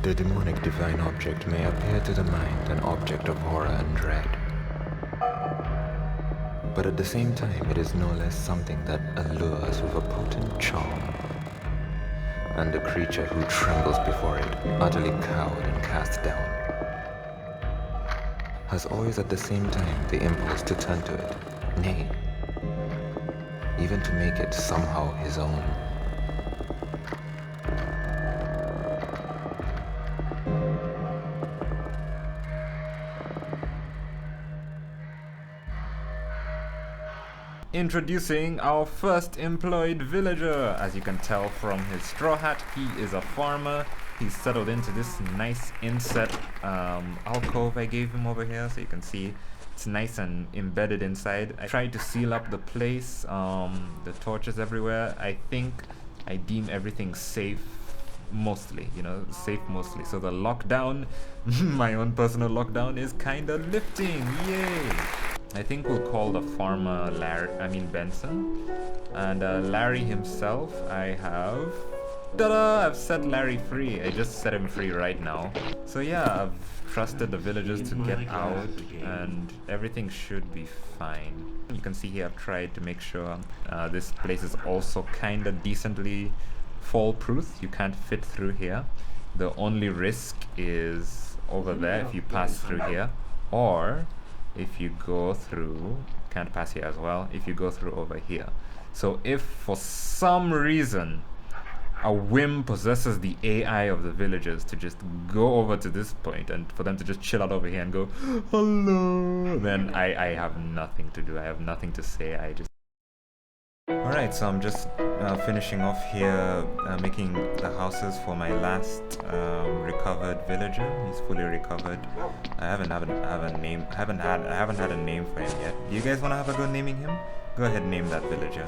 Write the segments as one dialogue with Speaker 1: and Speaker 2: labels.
Speaker 1: The demonic divine object may appear to the mind an object of horror and dread. But at the same time, it is no less something that allures with a potent charm. And the creature who trembles before it, utterly cowed and cast down, has always at the same time the impulse to turn to it, nay, even to make it somehow his own.
Speaker 2: Introducing our first employed villager. As you can tell from his straw hat, he is a farmer. He's settled into this nice inset alcove I gave him over here, so you can see it's nice and embedded inside. I tried to seal up the place, the torches everywhere. I think I deem everything safe mostly, safe mostly. So the lockdown, my own personal lockdown, is kind of lifting. Yay! I think we'll call the farmer Benson. And Larry himself, I have... Ta-da! I've set Larry free. I just set him free right now. So yeah, I've trusted the villagers to get out and everything should be fine. You can see here I've tried to make sure this place is also kind of decently fall-proof. You can't fit through here. The only risk is over there if you pass through here, or if you go through, can't pass here as well, if you go through over here. So if for some reason a whim possesses the AI of the villagers to just go over to this point and for them to just chill out over here and go, hello, then I have nothing to do. I have nothing to say. Alright, so I'm just finishing off here, making the houses for my last recovered villager. He's fully recovered. I haven't had a name for him yet. Do you guys want to have a go naming him? Go ahead and name that villager.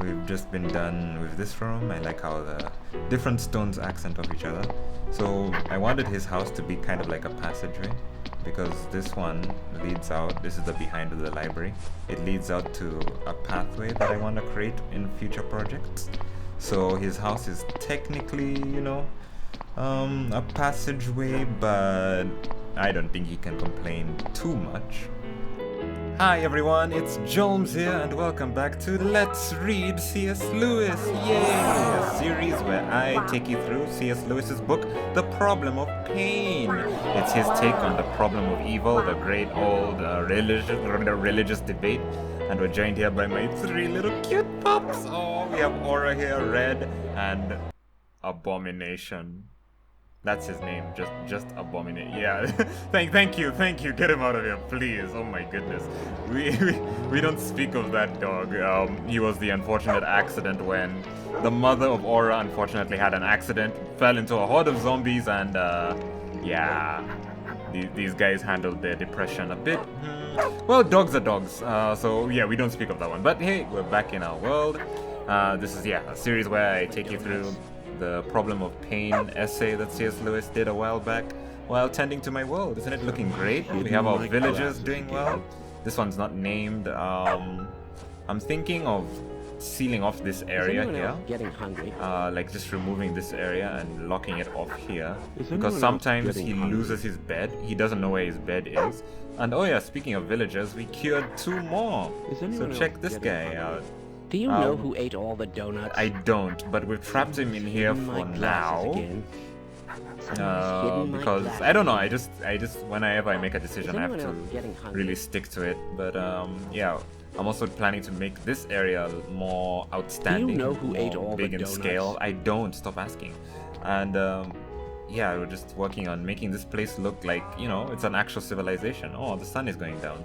Speaker 2: We've just been done with this room. I like how the different stones accent off each other. So I wanted his house to be kind of like a passageway, because this one leads out, this is the behind of the library, it leads out to a pathway that I want to create in future projects. So his house is technically, a passageway, but I don't think he can complain too much. Hi everyone, it's Jolmes here and welcome back to Let's Read C.S. Lewis. Yay! A series where I take you through C.S. Lewis's book, The Problem of Pain. It's his take on the problem of evil, the great old religious debate. And we're joined here by my three little cute pups. Oh, we have Aura here, Red, and Abomination. That's his name, just Abominate. Yeah, thank you. Get him out of here, please. Oh my goodness, we don't speak of that dog. He was the unfortunate accident when the mother of Aura unfortunately had an accident, fell into a horde of zombies, and yeah, these guys handled their depression a bit. Well, dogs are dogs, so yeah, we don't speak of that one. But hey, we're back in our world. This is a series where I take you through the Problem of Pain essay that C.S. Lewis did a while back while tending to my world. Isn't it looking great? We have our villagers doing well. This one's not named. I'm thinking of sealing off this area here.
Speaker 3: Getting hungry?
Speaker 2: Like just removing this area and locking it off here. Because sometimes he loses his bed. He doesn't know where his bed is. And oh yeah, speaking of villagers, we cured 2 more. So check this guy out.
Speaker 3: Do you know who ate all the donuts?
Speaker 2: I don't, but we've trapped him in here for now. Because I don't know, I just whenever I make a decision I have to really stick to it. But yeah, I'm also planning to make this area more outstanding.
Speaker 3: Do you know who ate all
Speaker 2: big
Speaker 3: the
Speaker 2: in
Speaker 3: donuts?
Speaker 2: scale. I don't, stop asking. And yeah, we're just working on making this place look like, it's an actual civilization. Oh, the sun is going down.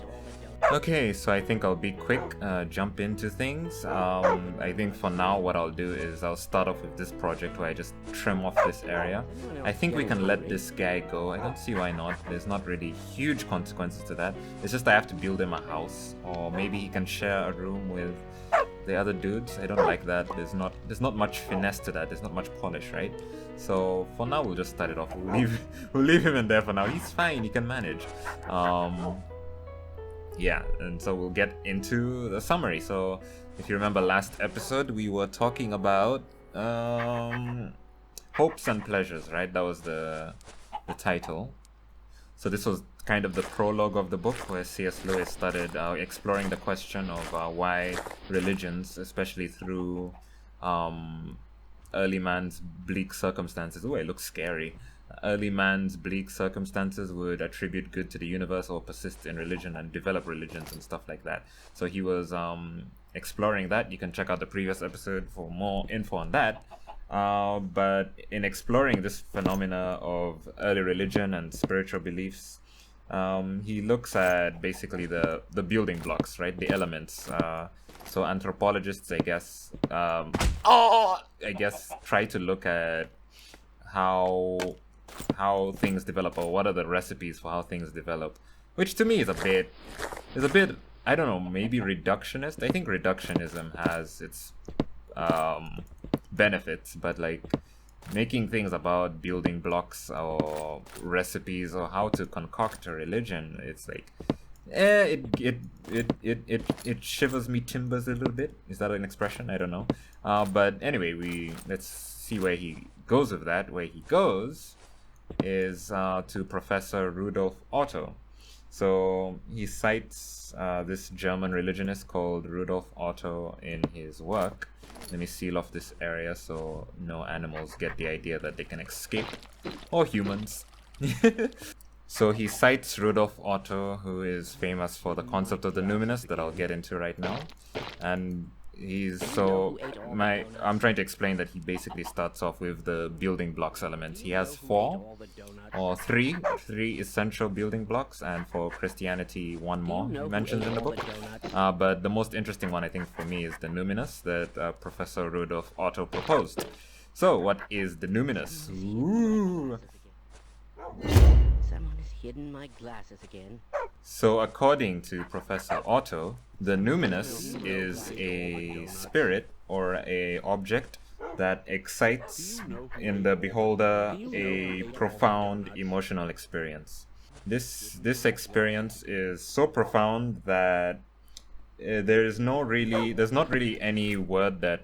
Speaker 2: Okay, so I think I'll be quick, jump into things. I think for now what I'll do is I'll start off with this project where I just trim off this area. I think we can let this guy go. I don't see why not. There's not really huge consequences to that. It's just I have to build him a house, or maybe he can share a room with the other dudes. I don't like that. There's not much finesse to that. There's not much polish, right? So for now we'll just start it off. We'll leave him in there for now. He's fine. He can manage. yeah, and so we'll get into the summary. So if you remember last episode, we were talking about hopes and pleasures, right? That was the title. So this was kind of the prologue of the book, where C.S. Lewis started exploring the question of why religions, especially through early man's bleak circumstances. Oh, it looks scary. Early man's bleak circumstances would attribute good to the universe or persist in religion and develop religions and stuff like that. So he was exploring that. You can check out the previous episode for more info on that. But in exploring this phenomena of early religion and spiritual beliefs, he looks at basically the building blocks, right? The elements. So anthropologists, I guess, try to look at how things develop, or what are the recipes for how things develop, which to me is a bit, I don't know, maybe reductionist. I think reductionism has its benefits, but like making things about building blocks or recipes or how to concoct a religion, it's like it shivers me timbers a little bit. Is that an expression? I don't know. But anyway, let's see where he goes with that. Where he goes is to Professor Rudolf Otto. So he cites this German religionist called Rudolf Otto in his work. Let me seal off this area so no animals get the idea that they can escape, or humans. So he cites Rudolf Otto, who is famous for the concept of the Numinous that I'll get into right now. And I'm trying to explain that he basically starts off with the building blocks elements. He has three essential building blocks, and for Christianity, one more he mentions in the book. But the most interesting one, I think, for me is the Numinous that Professor Rudolf Otto proposed. So what is the Numinous? Ooh.
Speaker 3: Someone has hidden my glasses again.
Speaker 2: So according to Professor Otto, the Numinous is a spirit or a object that excites in the beholder a profound emotional experience. This experience is so profound that there's not really any word that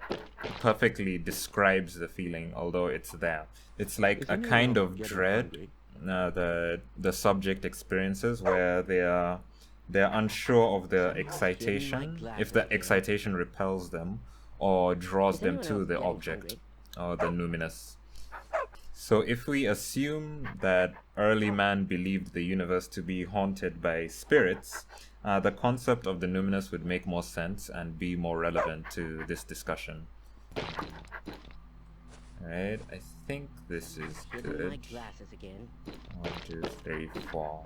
Speaker 2: perfectly describes the feeling, although it's there. It's like a kind of dread the subject experiences, where they're unsure of the excitation, if the excitation repels them or draws them to the object or the Numinous. So if we assume that early man believed the universe to be haunted by spirits, the concept of the Numinous would make more sense and be more relevant to this discussion. Alright, I think this is good. 1, 2, 3, 4.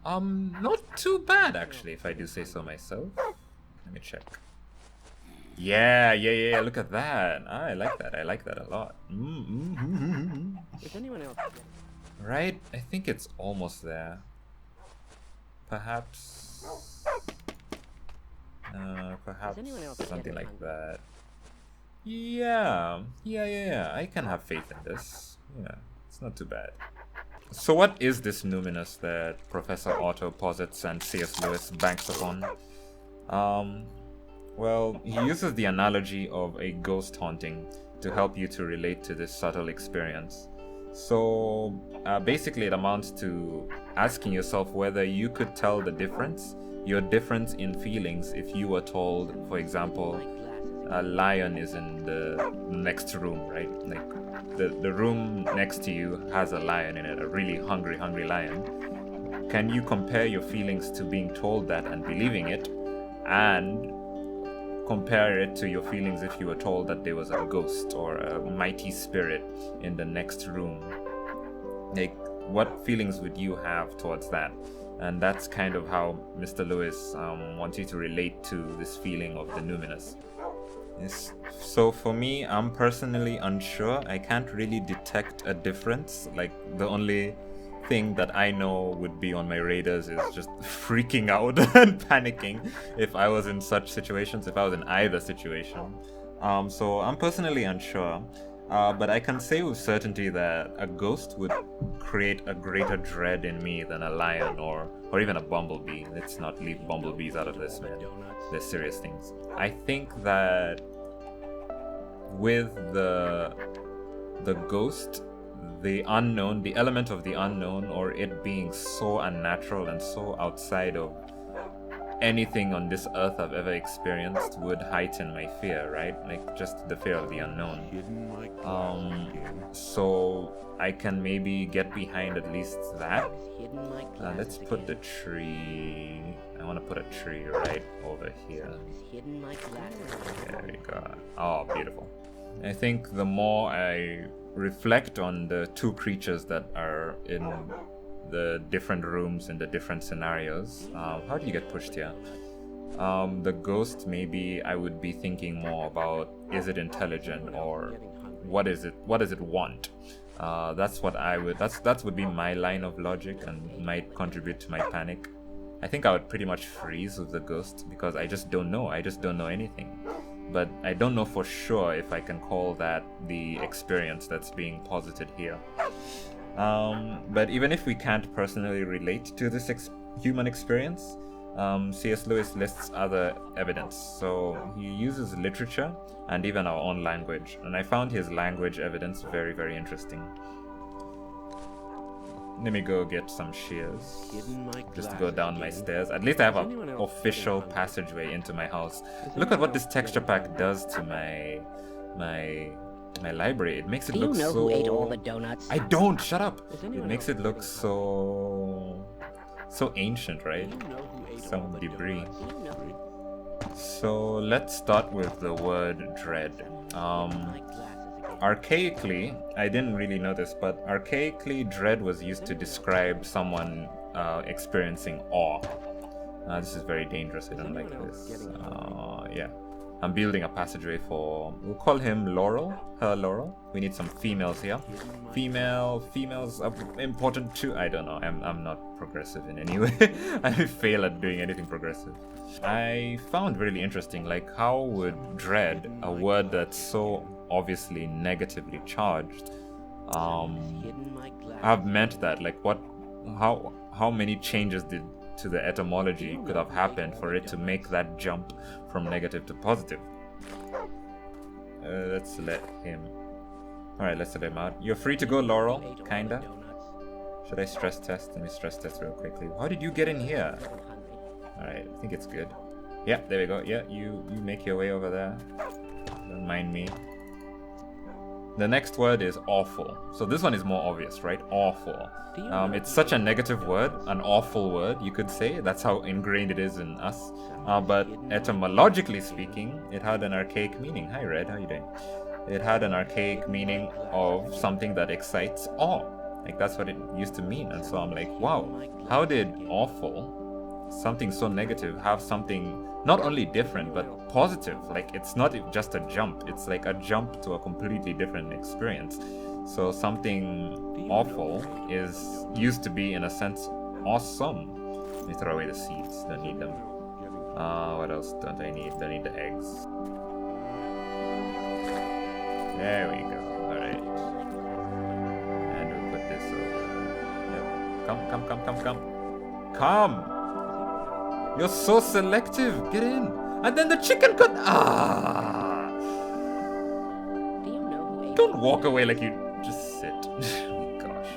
Speaker 2: Not too bad actually, if I do say so myself. Let me check. Yeah, look at that. I like that a lot.
Speaker 3: Is anyone else?
Speaker 2: Right, I think it's almost there. Perhaps something like that. Yeah, I can have faith in this. Yeah, it's not too bad. So what is this Numinous that Professor Otto posits and C.S. Lewis banks upon? Well, he uses the analogy of a ghost haunting to help you to relate to this subtle experience. So basically it amounts to asking yourself whether you could tell the difference, your difference in feelings, if you were told, for example, a lion is in the next room, right? Like the room next to you has a lion in it, a really hungry lion. Can you compare your feelings to being told that and believing it, and compare it to your feelings if you were told that there was a ghost or a mighty spirit in the next room? Like, what feelings would you have towards that? And that's kind of how Mr. Lewis wants you to relate to this feeling of the Numinous. So for me, I'm personally unsure. I can't really detect a difference. Like, the only thing that I know would be on my radars is just freaking out and panicking if I was in such situations, if I was in either situation. So I'm personally unsure. But I can say with certainty that a ghost would create a greater dread in me than a lion or even a bumblebee. Let's not leave bumblebees out of this, man. They're serious things. I think that with the ghost, the unknown, the element of the unknown, or it being so unnatural and so outside of anything on this earth I've ever experienced, would heighten my fear, right? Like just the fear of the unknown. So I can maybe get behind at least that. Let's put the tree. I want to put a tree right over here. There we go. Oh, beautiful. I think the more I reflect on the two creatures that are in the different rooms in the different scenarios. How do you get pushed here? The ghost, maybe I would be thinking more about, is it intelligent, or what is it? What does it want? That's what I would. That would be my line of logic and might contribute to my panic. I think I would pretty much freeze with the ghost because I just don't know. I just don't know anything. But I don't know for sure if I can call that the experience that's being posited here. But even if we can't personally relate to this human experience, C.S. Lewis lists other evidence. So he uses literature and even our own language. And I found his language evidence very, very interesting. Let me go get some shears. Just to go down my stairs. At least I have an official passageway into my house. Look at what this texture pack does to my library. It makes it look so...
Speaker 3: Do you know who ate all the donuts?
Speaker 2: I don't! Shut up! It makes it look so ancient, right? Some debris. So let's start with the word dread. Archaically, I didn't really know this, but archaically, dread was used to describe someone experiencing awe. This is very dangerous. I don't like this. Yeah. I'm building a passageway for, we'll call him Laurel, her Laurel. We need some females here. Females are important too. I don't know, I'm not progressive in any way. I fail at doing anything progressive. I found really interesting, like how would dread, a word that's so obviously negatively charged, have meant that, like how many changes to the etymology could have happened for it to make that jump from negative to positive. Let's let him. Alright, let's let him out. You're free to go, Laurel, kinda. Should I stress test? Let me stress test real quickly. How did you get in here? Alright, I think it's good. Yeah, there we go. Yeah, you make your way over there. Don't mind me. The next word is awful. So this one is more obvious, right? Awful. It's such a negative word, an awful word, you could say. That's how ingrained it is in us. But etymologically speaking, it had an archaic meaning. Hi, Red. How you doing? It had an archaic meaning of something that excites awe. Like, that's what it used to mean. And so I'm like, wow, how did awful, something so negative, have something not only different, but positive? Like, it's not just a jump. It's like a jump to a completely different experience. So something awful used to be, in a sense, awesome. Let me throw away the seeds. Don't need them. What else don't I need? Don't need the eggs. There we go. Alright. And we'll put this over. Yep. Come! You're so selective! Get in! And then the chicken could... Don't walk away like you... Just sit. Oh, gosh.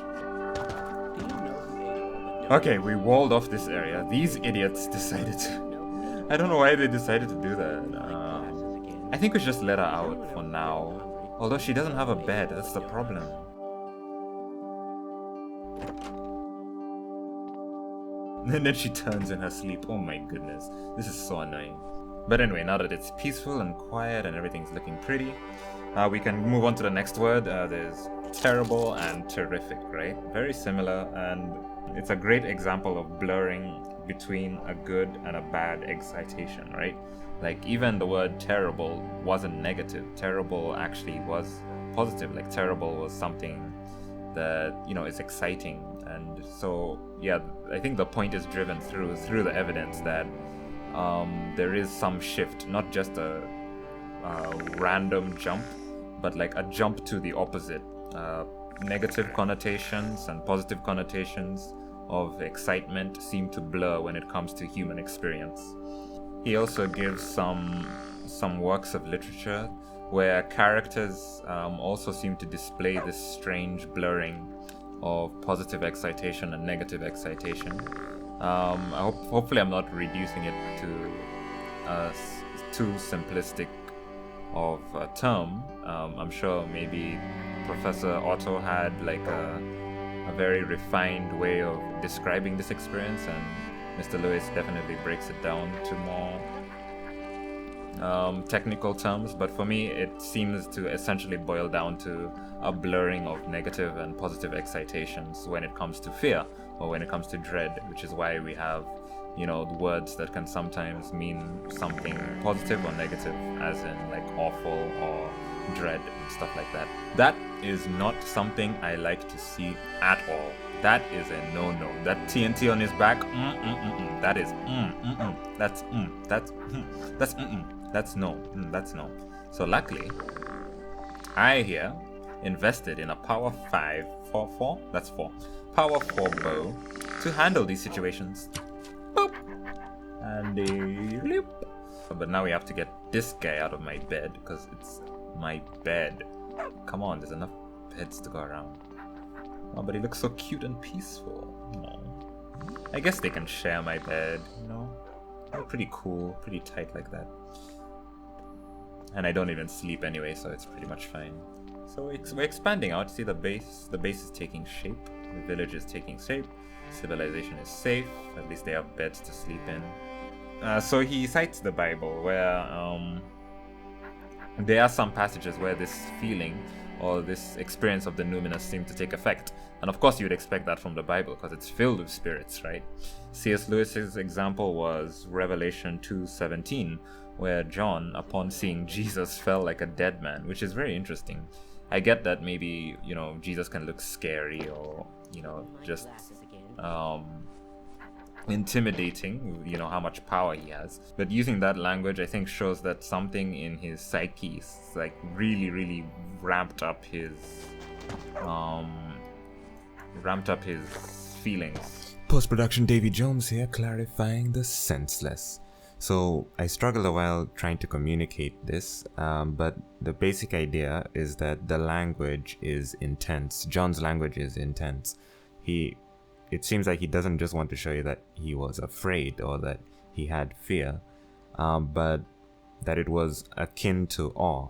Speaker 2: Okay, we walled off this area. These idiots decided to... I don't know why they decided to do that. I think we should just let her out for now. Although she doesn't have a bed, that's the problem. And then she turns in her sleep. Oh my goodness. This is so annoying. But anyway, now that it's peaceful and quiet and everything's looking pretty, we can move on to the next word. There's terrible and terrific, right? Very similar, and it's a great example of blurring between a good and a bad excitation, right? Like, even the word terrible wasn't negative. Terrible actually was positive. Like, terrible was something that, you know, is exciting. And so, yeah, I think the point is driven through the evidence that there is some shift, not just a random jump, but like a jump to the opposite, negative connotations and positive connotations of excitement seem to blur when it comes to human experience. He also gives some works of literature where characters also seem to display this strange blurring of positive excitation and negative excitation. Hopefully I'm not reducing it to too simplistic of a term. I'm sure maybe Professor Otto had like a very refined way of describing this experience, and Mr. Lewis definitely breaks it down to more technical terms, but for me it seems to essentially boil down to a blurring of negative and positive excitations when it comes to fear or when it comes to dread, which is why we have, you know, words that can sometimes mean something positive or negative, as in like awful or dread and stuff like that. That is not something I like to see at all. That is a no-no. That TNT on his back, that is that's no. That's no. So luckily, I here invested in a Power 5 4, that's 4, Power 4 bow to handle these situations. Boop. And a loop. But now we have to get this guy out of my bed, because it's my bed. Come on, there's enough beds to go around. Oh, but he looks so cute and peaceful. Oh. I guess they can share my bed, you know? They're pretty cool, pretty tight like that. And I don't even sleep anyway, so it's pretty much fine. So we're expanding out. See the base is taking shape. The village is taking shape. Civilization is safe. At least they have beds to sleep in. So he cites the Bible, where there are some passages where this feeling or this experience of the Numinous seem to take effect. And of course you would expect that from the Bible, because it's filled with spirits, right? C.S. Lewis's example was Revelation 2:17, where John, upon seeing Jesus, fell like a dead man, which is very interesting. I get that maybe, you know, Jesus can look scary or, you know, just intimidating, you know, how much power he has. But using that language, I think, shows that something in his psyche like really ramped up his feelings.
Speaker 1: Post-production Davy Jones here, clarifying the senseless. So I struggled a while trying to communicate this, but the basic idea is that the language is intense. John's language is intense. It seems like he doesn't just want to show you that he was afraid or that he had fear, but that it was akin to awe,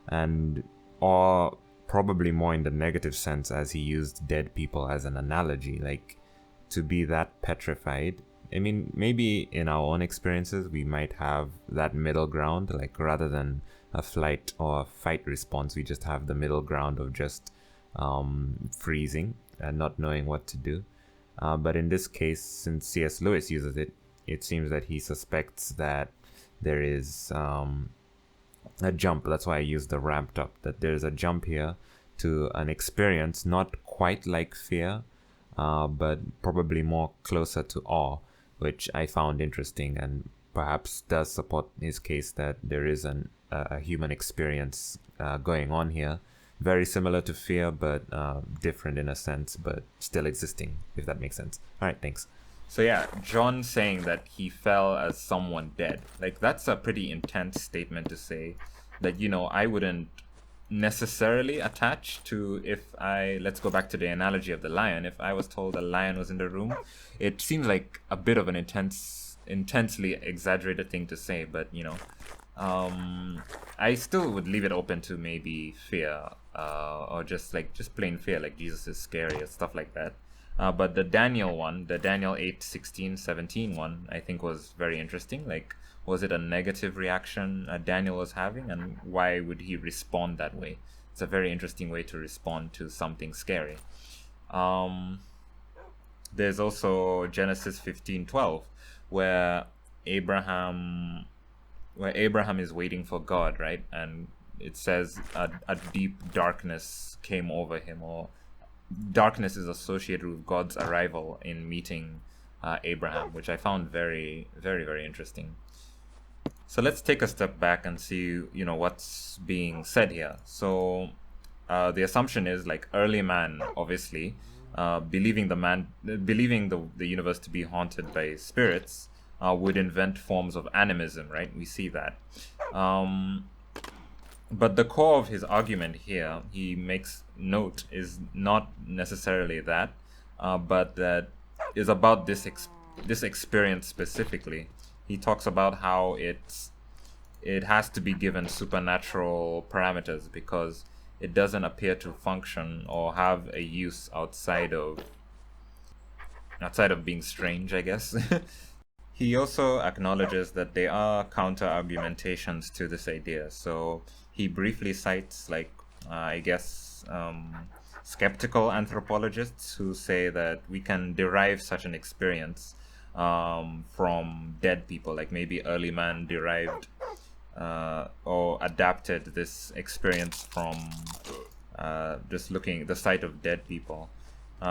Speaker 1: and awe probably more in the negative sense, as he used dead people as an analogy, like to be that petrified. I mean, maybe in our own experiences, we might have that middle ground, like rather than a flight or a fight response, we just have the middle ground of just freezing and not knowing what to do. But in this case, since C.S. Lewis uses it, it seems that he suspects that there is a jump. That's why I used the ramped up, that there's a jump here to an experience not quite like fear, but probably more closer to awe, which I found interesting and perhaps does support his case that there is a human experience going on here, very similar to fear, but different in a sense, but still existing, if that makes sense. All right, thanks.
Speaker 2: So yeah, John saying that he fell as someone dead, like that's a pretty intense statement to say. That, you know, I wouldn't necessarily attach to, let's go back to the analogy of the lion. If I was told a lion was in the room, it seems like a bit of an intensely exaggerated thing to say, but, you know, I still would leave it open to maybe fear, or just plain fear, like Jesus is scary and stuff like that. But the Daniel one, the Daniel 8:16-17 one, I think was very interesting. Like, was it a negative reaction Daniel was having, and why would he respond that way? It's a very interesting way to respond to something scary. There's also Genesis 15:12, where Abraham is waiting for God, right? And it says a deep darkness came over him, or darkness is associated with God's arrival in meeting Abraham, which I found very, very, very interesting. So let's take a step back and see, you know, what's being said here. So the assumption is like early man, obviously, believing the universe to be haunted by spirits, would invent forms of animism, right? We see that. But the core of his argument here, he makes note, is not necessarily that, but that is about this experience specifically. He talks about how it has to be given supernatural parameters because it doesn't appear to function or have a use outside of being strange, I guess. He also acknowledges that there are counter argumentations to this idea. So he briefly cites, like, skeptical anthropologists who say that we can derive such an experience from dead people, like maybe early man derived or adapted this experience from just looking at the sight of dead people.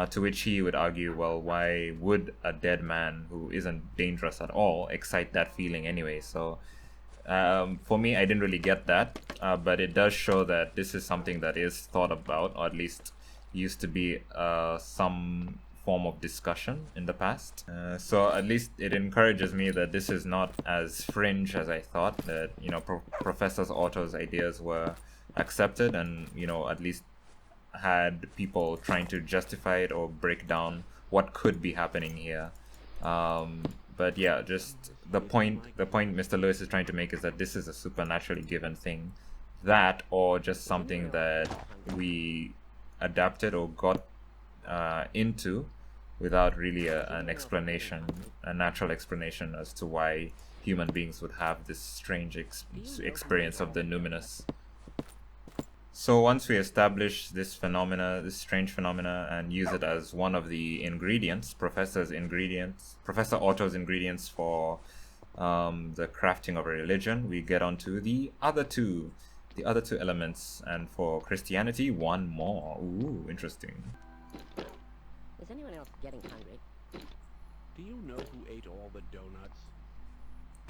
Speaker 2: To which he would argue, well, why would a dead man who isn't dangerous at all excite that feeling anyway? So for me, I didn't really get that, but it does show that this is something that is thought about, or at least used to be some form of discussion in the past. So at least it encourages me that this is not as fringe as I thought, that, you know, Professor Otto's ideas were accepted and, you know, at least had people trying to justify it or break down what could be happening here. But yeah, just the point Mr. Lewis is trying to make is that this is a supernaturally given thing, that or just something that we adapted or got into without really an explanation, a natural explanation as to why human beings would have this strange experience of the numinous. So once we establish this strange phenomena, and use it as one of the ingredients, Professor Otto's ingredients for the crafting of a religion, we get onto the other two elements, and for Christianity, one more. Ooh, interesting.
Speaker 3: Is anyone else getting hungry?
Speaker 4: Do you know who ate all the donuts?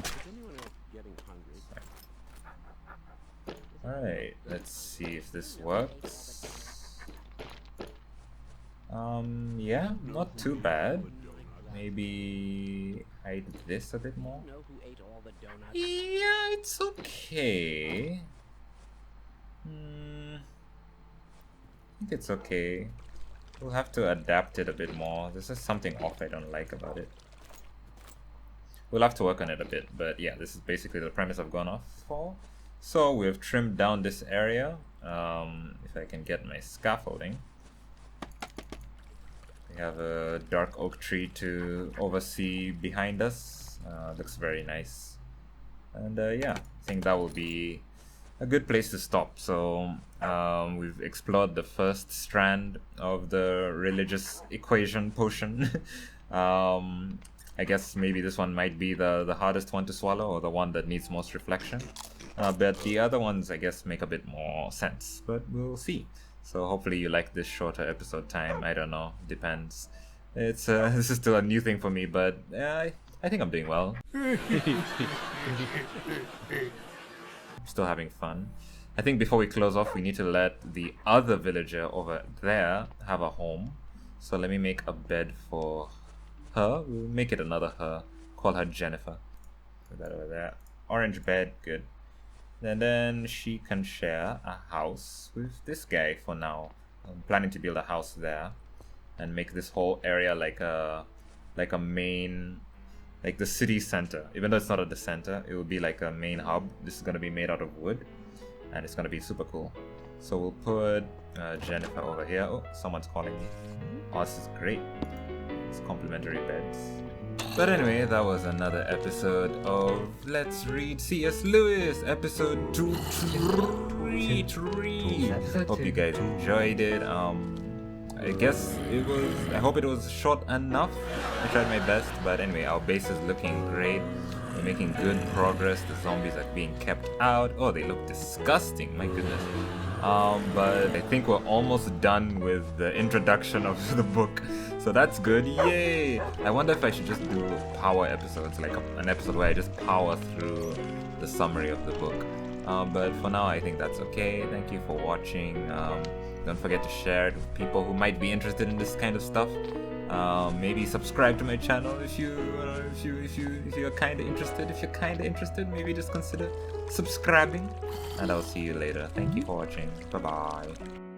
Speaker 4: Is anyone else getting hungry?
Speaker 2: Alright, let's see if this works. Yeah, not too bad. Maybe hide this a bit more.
Speaker 4: Do you know who ate all the donuts?
Speaker 2: Yeah, it's okay. I think it's okay. We'll have to adapt it a bit more. This is something off I don't like about it. We'll have to work on it a bit, but yeah, this is basically the premise I've gone off for. So we've trimmed down this area. If I can get my scaffolding. We have a dark oak tree to oversee behind us. Looks very nice. And yeah, I think that will be a good place to stop. So we've explored the first strand of the religious equation potion. I guess maybe this one might be the hardest one to swallow, or the one that needs most reflection. But the other ones, I guess, make a bit more sense. But we'll see. So hopefully you like this shorter episode time. I don't know. Depends. It's this is still a new thing for me, but I think I'm doing well. Still having fun. I think before we close off, we need to let the other villager over there have a home. So let me make a bed for her. We'll make it another her. Call her Jennifer. Put that over there. Orange bed, good. And then she can share a house with this guy for now. I'm planning to build a house there and make this whole area like a main, like the city center. Even though it's not at the center, it will be like a main hub. This is going to be made out of wood and it's going to be super cool. So we'll put Jennifer over here. Oh, someone's calling me. Oh, this is great. It's complimentary beds. But anyway, that was another episode of Let's Read C.S. Lewis, episode 233. Hope you guys enjoyed it. I guess it was, I hope it was short enough. I tried my best, but anyway, our base is looking great. We're making good progress. The zombies are being kept out. Oh, they look disgusting, my goodness. But I think we're almost done with the introduction of the book. So that's good, yay! I wonder if I should just do power episodes, like an episode where I just power through the summary of the book. But for now, I think that's okay. Thank you for watching. Don't forget to share it with people who might be interested in this kind of stuff. Maybe subscribe to my channel if you're kind of interested. If you're kind of interested, maybe just consider subscribing. And I'll see you later. Thank you for watching. Bye bye.